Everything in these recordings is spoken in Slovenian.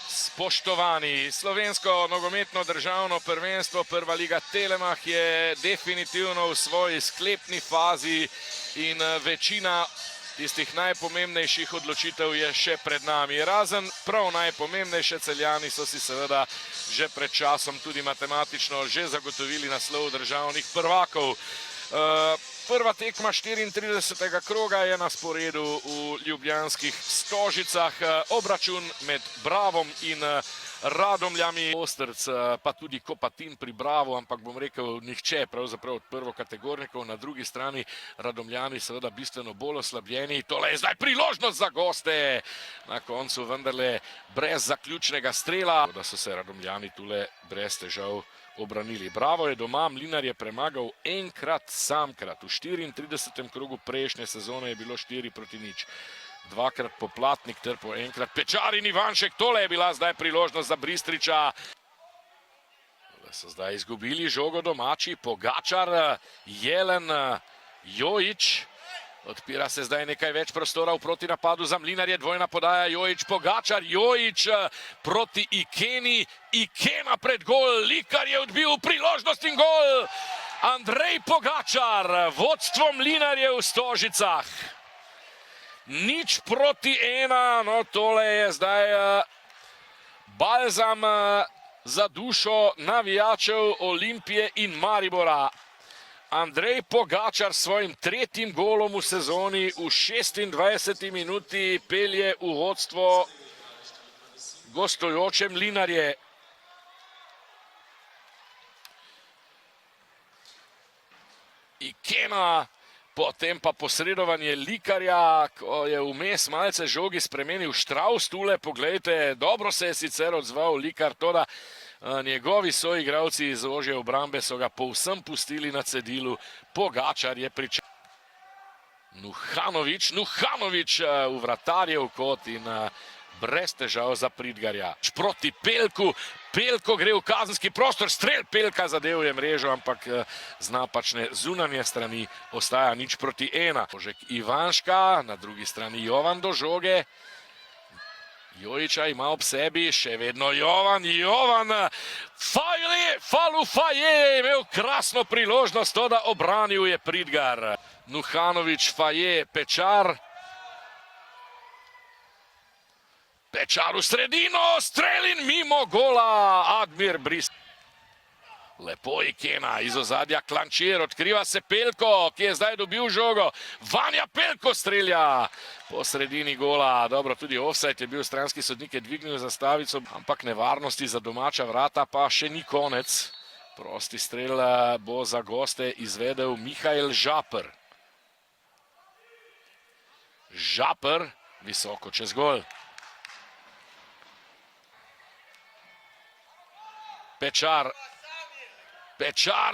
Spoštovani, slovensko nogometno državno prvenstvo Prva liga Telemach je definitivno v svoji sklepni fazi in večina tistih najpomembnejših odločitev je še pred nami. Razen prav najpomembnejše, Celjani so si seveda že pred časom tudi matematično že zagotovili naslov državnih prvakov. Prva tekma 34. kroga je na sporedu v ljubljanskih Stožicah. Obračun med Bravom in Radomljami. Ostrc pa tudi Kopatin pri Bravo, ampak bom rekel nihče pravzaprav od prvokategornikov. Na drugi strani Radomljani seveda bistveno bolj oslabljeni. Tole je zdaj priložnost za goste. Na koncu vendarle brez zaključnega strela. Da so se Radomljani tule brez težav obranili. Bravo je doma, Mlinar je premagal enkrat samkrat. V 34. krogu prejšnje sezone je bilo 4-0. Dvakrat Poplatnik ter po enkrat Pečar in Ivanšek. Tole je bila zdaj priložnost za Bristriča. Tole so zdaj izgubili žogo domači. Pogačar, Jelen, Jojič. Odpira se zdaj nekaj več prostora v protinapadu za Mlinarje. Dvojna podaja Jojič, Pogačar, Jojič proti Ikeni. Ikena pred gol, Likar je odbil priložnost in gol. Andrej Pogačar, vodstvo Mlinarje v Stožicah. 0-1, no tole je zdaj balzam za dušo navijačev Olimpije in Maribora. Andrej Pogačar s svojim tretjim golom v sezoni v 26. minuti pelje v vodstvo gostujoče Mlinarje. Ikena, potem pa posredovanje Likarja, ko je vmes malce žogi spremenil Štravs tule. Poglejte, dobro se je sicer odzval Likar, toda njegovi soigralci iz ožje obrambe so ga povsem pustili na cedilu. Pogačar je pričakal. Nuhanovič v vratarjev kot in brez težav za Pridgarja. Proti Pelku, Pelko gre v kazenski prostor, strel Pelka zadev je mrežo, ampak z napačne zunanje strani ostaja 0-1. Požek Ivanška, na drugi strani Jovan do žoge. Jojiča ima ob sebi, še vedno Jovan, Falufaje je imel krasno priložnost, to da obranil je Pridgar. Nuhanovič, Faje, Pečar. Pečar v sredino, strel in mimo gola, Admir Bristrič. Lepo Ikena, iz ozadja Klančir, odkriva se Pelko, ki je zdaj dobil žogo. Vanja Pelko strelja po sredini gola. Dobro, tudi ofsajd je bil, stranski sodnik je dvignil zastavico, ampak nevarnosti za domača vrata pa še ni konec. Prosti strel bo za goste izvedel Mihael Žaper. Žaper, visoko čez gol. Pečar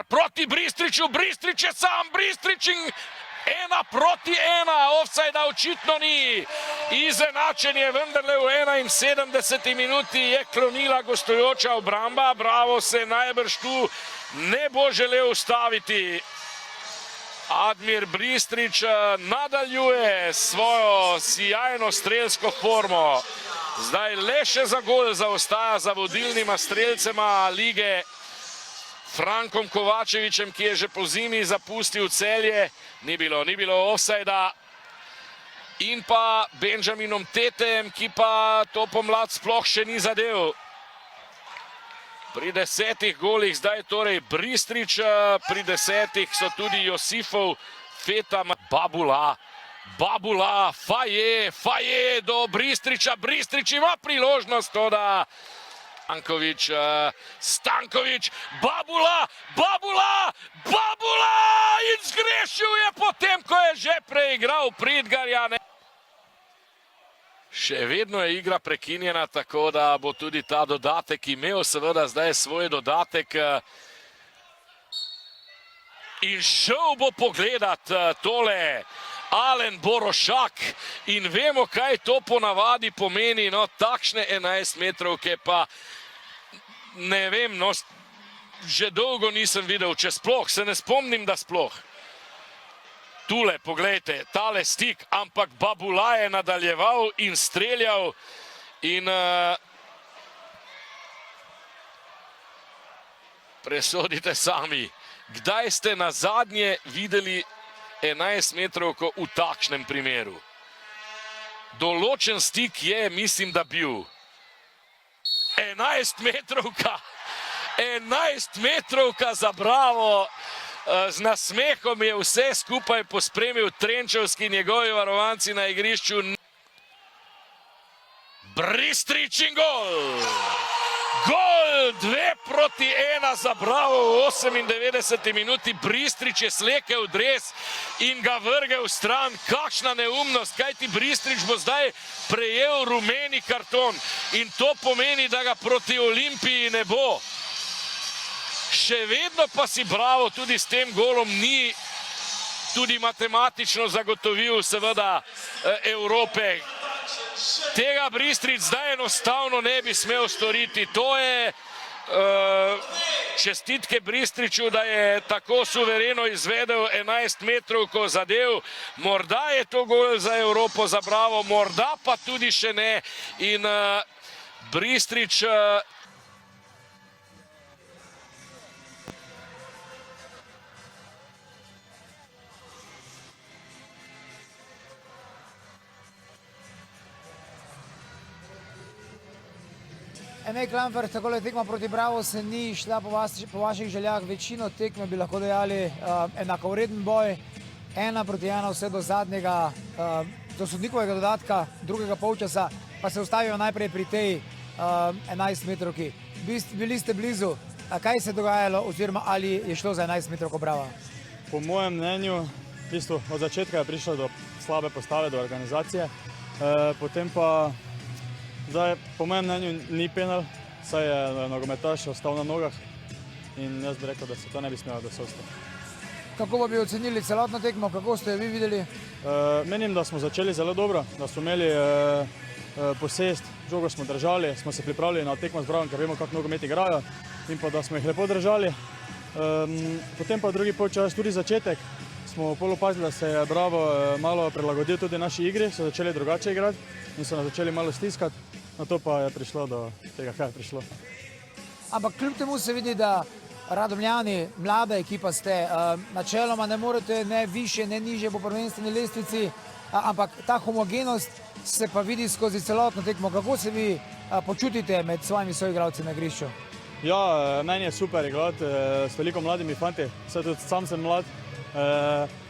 proti Bristriču, Bristrič je sam, Bristrič in 1-1, ofsajda očitno ni. Izenačenje vendarle v 71. minuti je klonila gostujoča obramba. Bravo se najbrž tu ne bo želel ustaviti. Admir Bristrič nadaljuje svojo sijajno strelsko formo. Zdaj le še za gol zaostaja za vodilnima strelcema lige, Frankom Kovačevičem, ki je že po zimi zapustil Celje. Ni bilo ofsajda. In pa Benjaminom Tetem, ki pa to pomlad sploh še ni zadel. Pri 10 golih zdaj torej Bristrič, pri 10 so tudi Josifov, Feta, Babula, Faje do Bristriča. Bristrič ima priložnost, to da Stankovič, Babula in zgrešil je potem, ko je že preigral Pridgarja. Še vedno je igra prekinjena, tako da bo tudi ta dodatek imel seveda zdaj svoj dodatek. In šel bo pogledat tole Alen Borošak in vemo, kaj to ponavadi pomeni. No, takšne 11 metrovke pa ne vem, no, že dolgo nisem videl, če sploh, se ne spomnim, da sploh. Tule, poglejte, tale stik, ampak Babula je nadaljeval in streljal In presodite sami, kdaj ste na zadnje videli 11 metrovko v takšnem primeru? Določen stik je, mislim, da bil. 11 metrovka! 11 metrovka za Bravo! Z nasmehom je vse skupaj pospremil Trenčevski, njegovi varovanci na igrišču. Bristrič in gol! Gol! 2-1 za Bravo v 98. minuti. Bristrič je slekel dres in ga vrgel stran. Kakšna neumnost, kajti Bristrič bo zdaj prejel rumeni karton in to pomeni, da ga proti Olimpiji ne bo. Še vedno pa si Bravo tudi s tem golom ni tudi matematično zagotovil seveda Evrope. Tega Bristrič zdaj enostavno ne bi smel storiti. To je čestitke Bristriču, da je tako suvereno izvedel 11 metrovko zadev. Morda je to gol za Evropo, za Bravo, morda pa tudi še ne. In Bristrič Enej Klamfer, takole tekma proti Bravo se ni šla po vaših željah. Večino tekme bi lahko dejali enakovreden boj. 1-1 vse do zadnjega, do sodnikovega dodatka, drugega polčasa, pa se ustavijo najprej pri tej 11 metrovki. Bili ste blizu, kaj se je dogajalo oziroma ali je šlo za 11 metrovko Brava? Po mojem mnenju, od začetka je prišlo do slabe postave, do organizacije, potem pa zdaj, po mojem mnenju, ni penal, saj je nogometaš ostal na nogah in jaz bi rekel, da se to ne bi smelo, da se ostalo. Kako bi ocenili celotno tekmo, kako ste jo vi videli? Menim, da smo začeli zelo dobro, da smo imeli posest, žogo smo držali, smo se pripravili na tekmo z Bravom, ker vemo, kako nogomet igrajo in pa da smo jih lepo držali. Potem pa drugi polčas, tudi začetek, smo opazili, da se je Bravo malo prilagodil tudi naši igri, so začeli drugače igrati in so nas začeli malo stiskati. Na to pa je prišlo do tega, kaj je prišlo. Ampak kljub temu se vidi, da Radomljani, mlada ekipa ste, načeloma ne morete ne više, ne niže po prvenstveni lestvici, ampak ta homogenost se pa vidi skozi celotno tekmo. Kako se vi počutite med svojimi soigralci na igrišču? Ja, meni je super igrati s toliko mladimi fanti, saj tudi sam sem mlad.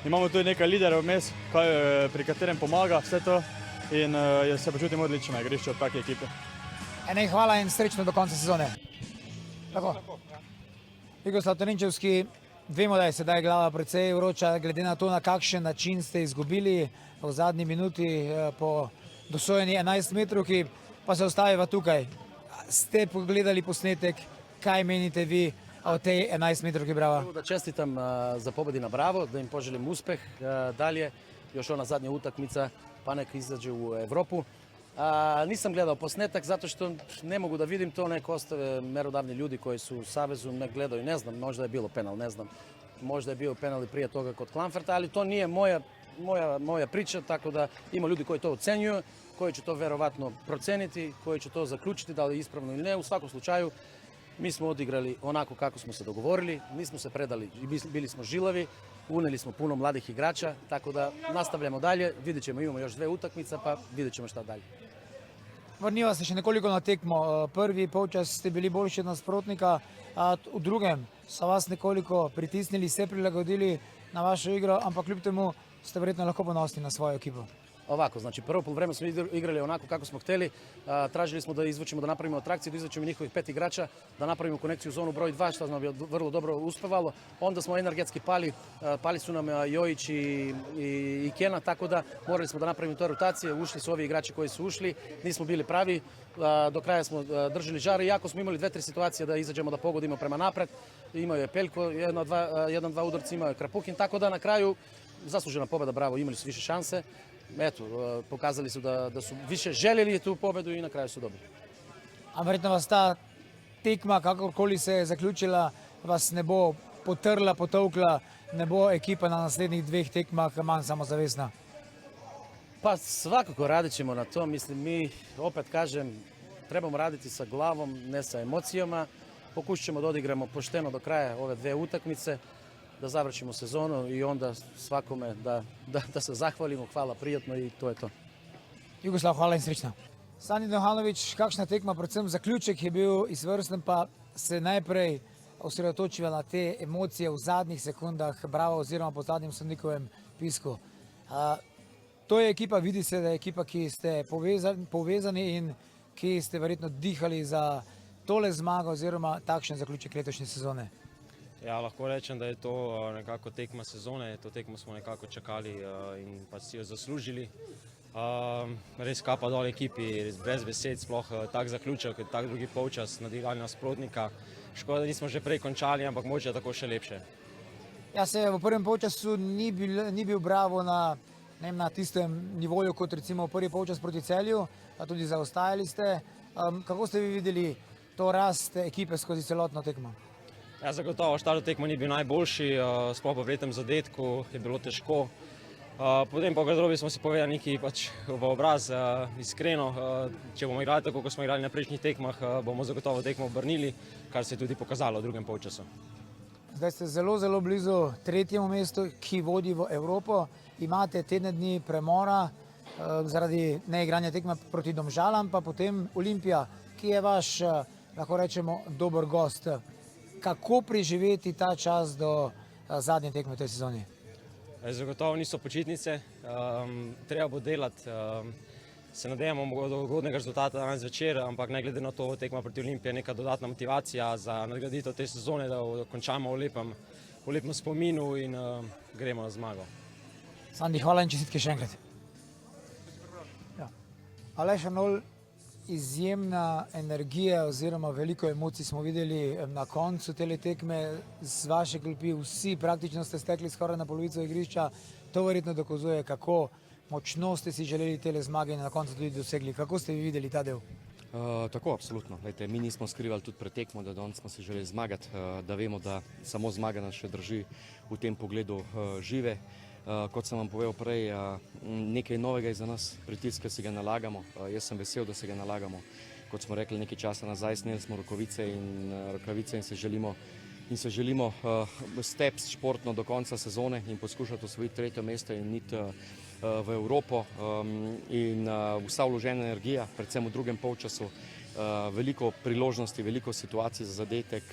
Imamo tudi nekaj liderov vmes, pri katerem pomaga vse to. In jaz se počutim odlično na igrišču od take ekipe. Enej, hvala in srečno do konca sezone. Tako. Jugoslav Trenčevski, vemo, da je sedaj glava precej vroča, glede na to, na kakšen način ste izgubili v zadnji minuti po dosojeni 11 metrovki, pa se ostaviva tukaj. Ste pogledali posnetek, kaj menite vi o tej 11 metrovki Brava? Da čestitam za pobedi na Bravo, da im poželim uspeh dalje, još ona zadnja utakmica, pa nek izađe u Evropu. Nisam gledao posnetak zato što ne mogu da vidim to, nek ostave merodavni ljudi koji su u Savezu, ne gledaju, ne znam, možda je bilo penal, ne znam. Možda je bio penal i prije toga kod Klamferta, ali to nije moja priča, tako da ima ljudi koji to ocenjuju, koji će to verovatno proceniti, koji će to zaključiti da li je ispravno ili ne. U svakom slučaju, mi smo odigrali onako kako smo se dogovorili, nismo se predali i bili smo žilavi, uneli smo puno mladih igrača, tako da nastavljamo dalje, vidjet ćemo, imamo još 2 utakmice, pa vidjet ćemo šta dalje. Vrniva se še nekoliko na tekmo. Prvi polčas ste bili boljši od nasprotnika, v drugem so vas nekoliko pritisnili, se prilagodili na vašo igro, ampak kljub temu ste verjetno lahko ponosni na svojo ekipo. Ovako, znači prvo poluvreme smo igrali onako kako smo htjeli, tražili smo da izvučimo, da napravimo atrakciju, da izvučimo njihovih 5 igrača, da napravimo konekciju u zonu broj 2, što nam je vrlo dobro uspevalo. Onda smo energetski pali su nam Jojić i Kena, tako da morali smo da napravimo to rotacije, ušli su ovi igrači koji su ušli, nismo bili pravi, do kraja smo držali žar, iako smo imali 2-3 situacije da izađemo, da pogodimo prema napred. Imao je Peljko, 1-2 udarci, imao je Krapuhin, tako da na kraju zaslužena pobjeda, Bravo, imali su više šanse. Eto, pokazali su da su više željeli tu pobedu i na kraju su dobili. A verjetno vas ta tekma, kakorkoli se je zaključila, vas ne bo potrla, potovkla, ne bo ekipa na naslednjih 2 tekmah manj samozavestna? Pa svakako radit ćemo na to, mislim mi, opet kažem, trebamo raditi sa glavom, ne sa emocijama. Pokušat ćemo da odigramo pošteno do kraja ove 2 utakmice, da završimo sezonu i onda svakome da se zahvalimo, hvala prijatno i to je to. Jugoslav, hvala in srečno. Sani Dohanović, kakšna tekma, predvsem zaključek je bil izvrsten, pa se najprej osredotočiva na te emocije v zadnjih sekundah Brava oziroma po zadnjem sodnikovem pisku. To je ekipa, vidi se, da je ekipa, ki ste povezani in ki ste verjetno dihali za tole zmago oziroma takšen zaključek letošnje sezone. Ja, lahko rečem, da je to nekako tekma sezone, to tekmo smo nekako čakali in pa si jo zaslužili. Res kapa dol ekipi, brez besed, sploh tak zaključek, tak drugi polčas nadigrali nasprotnika. Škoda, da nismo že prej končali, ampak mogoče tako še lepše. Ja, se v prvem polčasu ni bil Bravo na tistem nivoju kot recimo prvi polčas proti Celju, a tudi zaostajali ste. Kako ste vi videli to rast ekipe skozi celotno tekmo? Ja, zagotovo štart tekmo ni bil najboljši, sploh po vretnem zadetku je bilo težko. Potem po garderobi smo si povedali nekaj v obraz, iskreno, če bomo igrali tako, kot smo igrali na prejšnjih tekmah, bomo zagotovo tekmo obrnili, kar se je tudi pokazalo v drugem polčasu. Zdaj ste zelo blizu 3. mestu, ki vodi v Evropo. Imate tedne dni premora zaradi neigranja tekma proti Domžalam, pa potem Olimpija, ki je vaš, lahko rečemo, dober gost. Kako preživeti ta čas do zadnje tekme v tej sezoni? Zagotovo niso počitnice, treba bo delati, se nadejamo ugodnega rezultata danes zvečer, ampak ne glede na to, tekma proti Olimpiji je neka dodatna motivacija za nadgraditev te sezone, da končamo v lepem spominu in gremo na zmago. Sandi, hvala in čestitke še enkrat. Aleš Arnolj, izjemna energija oziroma veliko emocij smo videli na koncu tele tekme z vaše klopi. Vsi praktično ste stekli skoraj na polovico igrišča. To verjetno dokazuje, kako močno ste si želeli tele zmage in na koncu tudi dosegli. Kako ste vi videli ta del? Tako, absolutno. Lejte, mi nismo skrivali tudi pred tekmo, da danes smo si želeli zmagati, da vemo, da samo zmaga nas še drži v tem pogledu žive. Kot sem vam povedal prej, nekaj novega je za nas, pritisk, ki si ga nalagamo. Jaz sem vesel, da si ga nalagamo. Kot smo rekli nekaj časa nazaj, sneli smo rokavice in se želimo steps športno do konca sezone in poskušati osvojiti 3. mesto in iti v Evropo. In vsa vložena energija, predvsem v drugem polčasu, veliko priložnosti, veliko situacij za zadetek,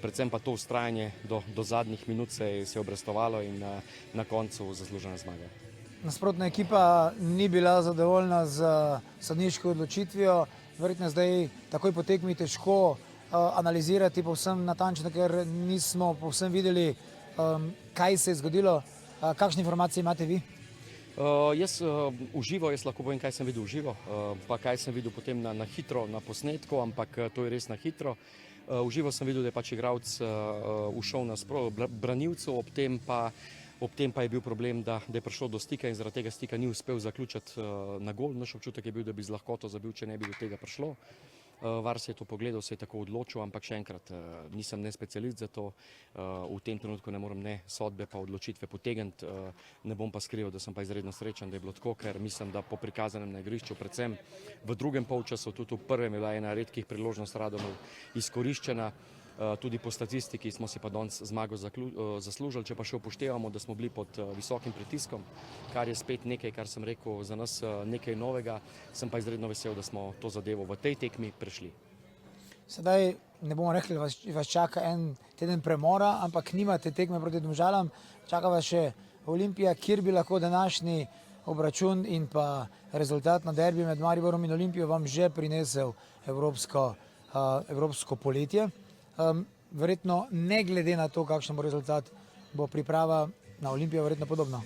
predvsem pa to vztrajanje do zadnjih minut se je obrestovalo in na koncu zaslužena zmaga. Nasprotna ekipa ni bila zadovoljna z sodniško odločitvijo. Verjetno zdaj takoj po tekmi težko analizirati povsem natančno, ker nismo povsem videli, kaj se je zgodilo. Kakšne informacije imate vi? Jaz lahko povem, kaj sem videl v živo, pa kaj sem videl potem na hitro, na posnetku, ampak to je res na hitro. V živo sem videl, da je pač igralec ušel na branilcu, ob tem pa je bil problem, da je prišlo do stika in zaradi tega stika ni uspel zaključiti na gol. Naš občutek je bil, da bi z lahkoto zabil, če ne bi do tega prišlo. VAR se je to pogledal, se je tako odločil, ampak še enkrat, nisem ne specialist za to, v tem trenutku ne morem ne sodbe pa odločitve potegniti, ne bom pa skrival, da sem pa izredno srečen, da je bilo tako, ker mislim, da po prikazanem na igrišču, predvsem v drugem polčasu, tudi v prvem je bila ena redkih priložnosti Radomov izkoriščena, tudi po statistiki smo si pa danes zmago zaslužili, če pa še upoštevamo, da smo bili pod visokim pritiskom, kar je spet nekaj, kar sem rekel, za nas nekaj novega, sem pa izredno vesel, da smo to zadevo v tej tekmi prešli. Sedaj ne bomo rekli, vas čaka en teden premora, ampak nimate tekme proti Domžalam, čaka vas še Olimpija, kjer bi lahko današnji obračun in pa rezultat na derbi med Mariborom in Olimpijo vam že prinesel evropsko poletje. Verjetno ne glede na to, kakšen bo rezultat, bo priprava na Olimpijo verjetno podobna.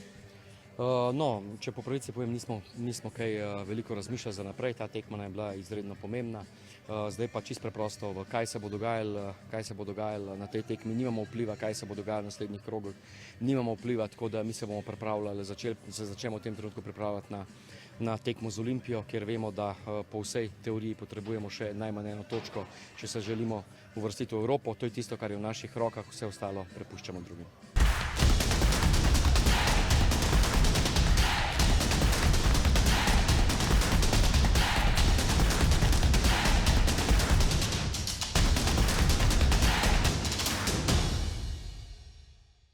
No, če po pravici povem, nismo kaj veliko razmišljali za naprej, ta tekma je bila izredno pomembna. Zdaj pa čisto preprosto, kaj se bo dogajalo na tej tekmi, nimamo vpliva, kaj se bo dogajalo v naslednjih krogih, nimamo vpliva, tako da mi se bomo pripravljali, začnemo v tem trenutku pripravljati na tekmo z Olimpijo, ker vemo, da po vsej teoriji potrebujemo še najmanj eno točko, če se želimo uvrstiti v Evropo. To je tisto, kar je v naših rokah, vse ostalo prepuščamo drugim.